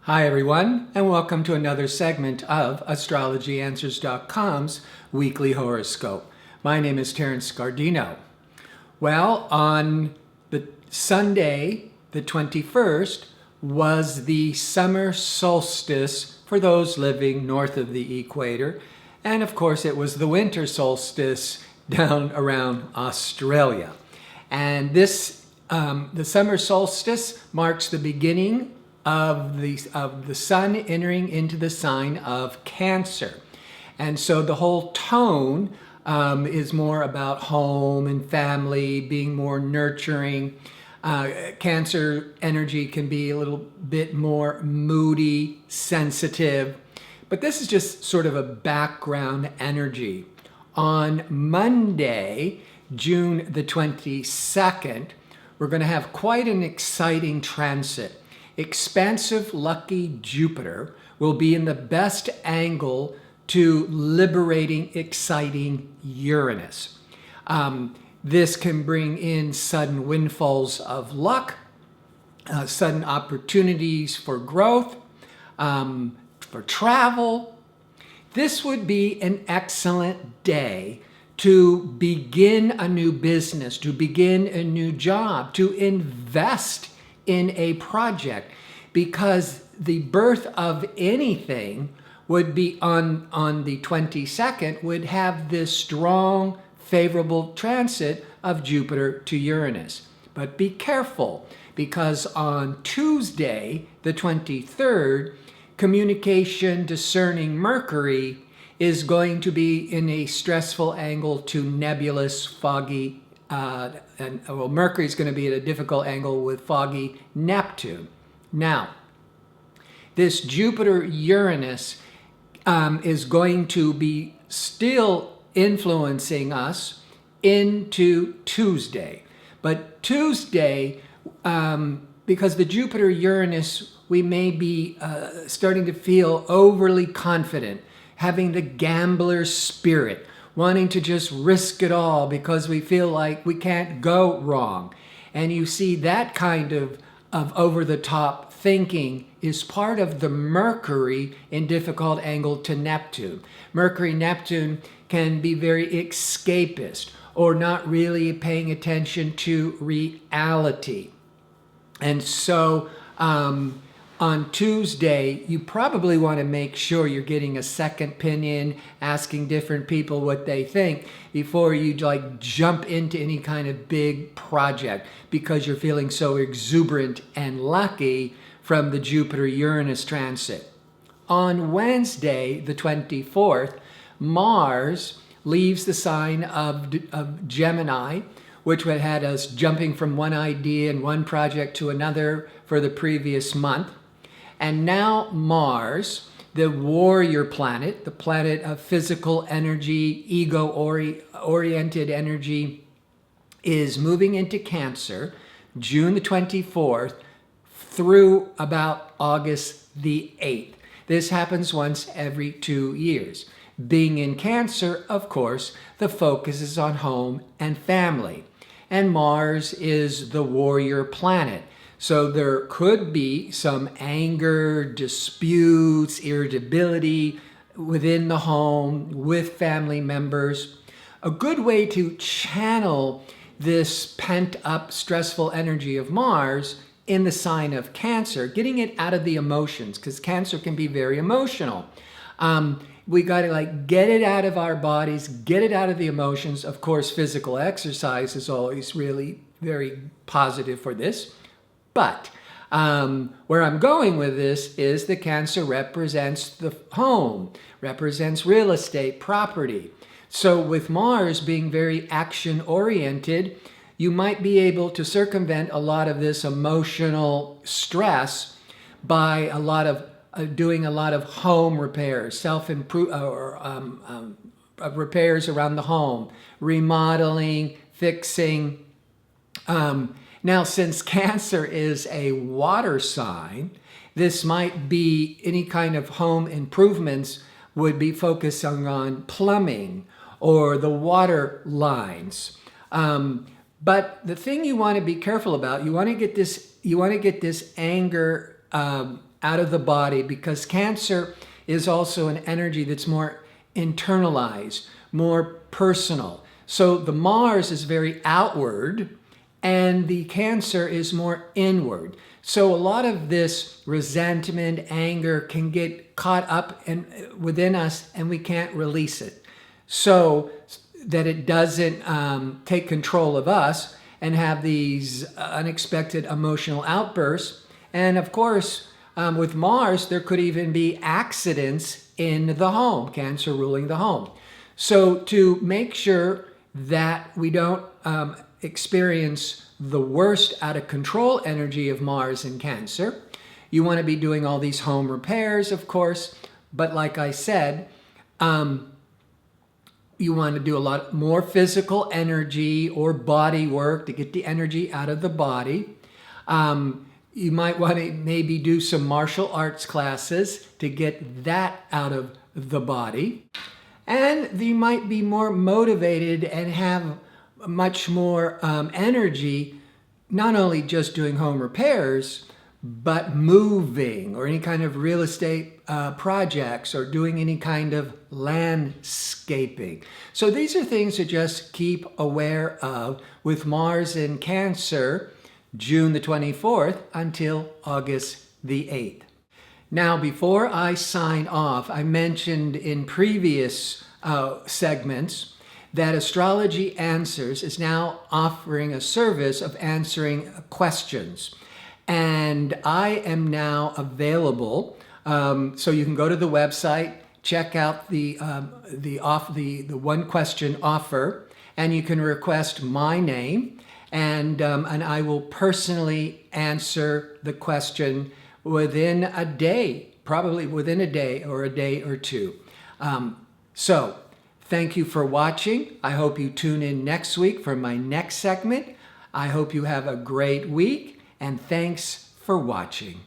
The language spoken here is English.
Hi everyone, and welcome to another segment of AstrologyAnswers.com's weekly horoscope. My name is Terence Guardino. Well, on the Sunday, the 21st, was the summer solstice for those living north of the equator, and of course it was the winter solstice down around Australia. And the summer solstice marks the beginning of the sun entering into the sign of Cancer. And so the whole tone is more about home and family, being more nurturing. Cancer energy can be a little bit more moody, sensitive, but this is just sort of a background energy. On Monday, June the 22nd, we're going to have quite an exciting transit. Expansive, lucky Jupiter will be in the best angle to liberating, exciting Uranus. This can bring in sudden windfalls of luck, sudden opportunities for growth, for travel. This would be an excellent day to begin a new business, to begin a new job, to invest in a project, because the birth of anything would be on the 22nd, would have this strong favorable transit of Jupiter to Uranus. But be careful, because on Tuesday, the 23rd, communication discerning Mercury is going to be in a stressful angle to nebulous, foggy, Mercury is going to be at a difficult angle with foggy Neptune. Now, this Jupiter-Uranus is going to be still influencing us into Tuesday. But Tuesday, because the Jupiter-Uranus, we may be starting to feel overly confident, having the gambler's spirit, wanting to just risk it all because we feel like we can't go wrong. And you see that kind of over-the-top thinking is part of the Mercury in difficult angle to Neptune. Mercury-Neptune can be very escapist or not really paying attention to reality. And so on Tuesday, you probably want to make sure you're getting a second opinion, asking different people what they think before you jump into any kind of big project, because you're feeling so exuberant and lucky from the Jupiter-Uranus transit. On Wednesday, the 24th, Mars leaves the sign of Gemini, which had us jumping from one idea and one project to another for the previous month. And now Mars, the warrior planet, the planet of physical energy, ego-oriented energy, is moving into Cancer June the 24th through about August the 8th. This happens once every 2 years. Being in Cancer, of course, the focus is on home and family. And Mars is the warrior planet. So there could be some anger, disputes, irritability within the home with family members. A good way to channel this pent-up, stressful energy of Mars in the sign of Cancer, getting it out of the emotions, because Cancer can be very emotional. We got to get it out of our bodies, get it out of the emotions. Of course, physical exercise is always really very positive for this. But where I'm going with this is the Cancer represents the home, represents real estate, property. So with Mars being very action-oriented, you might be able to circumvent a lot of this emotional stress by doing a lot of home repairs, repairs around the home, remodeling, fixing. Now, since Cancer is a water sign, this might be any kind of home improvements would be focusing on plumbing or the water lines. But the thing you want to be careful about, you want to get this anger out of the body, because Cancer is also an energy that's more internalized, more personal. So the Mars is very outward and the Cancer is more inward. So a lot of this resentment, anger can get caught up within us and we can't release it. So that it doesn't take control of us and have these unexpected emotional outbursts. And of course, with Mars, there could even be accidents in the home, Cancer ruling the home. So to make sure that we don't experience the worst out of control energy of Mars in Cancer, you want to be doing all these home repairs, of course. But like I said, you want to do a lot more physical energy or body work to get the energy out of the body. You might want to maybe do some martial arts classes to get that out of the body. And you might be more motivated and have much more energy, not only just doing home repairs, but moving or any kind of real estate projects or doing any kind of landscaping. So these are things to just keep aware of with Mars in Cancer, June the 24th until August the 8th. Now, before I sign off, I mentioned in previous segments that Astrology Answers is now offering a service of answering questions. And I am now available, so you can go to the website, check out the one question offer, and you can request my name, and I will personally answer the question within a day, probably within a day or a day or two. So thank you for watching. I hope you tune in next week for my next segment. I hope you have a great week, and thanks for watching.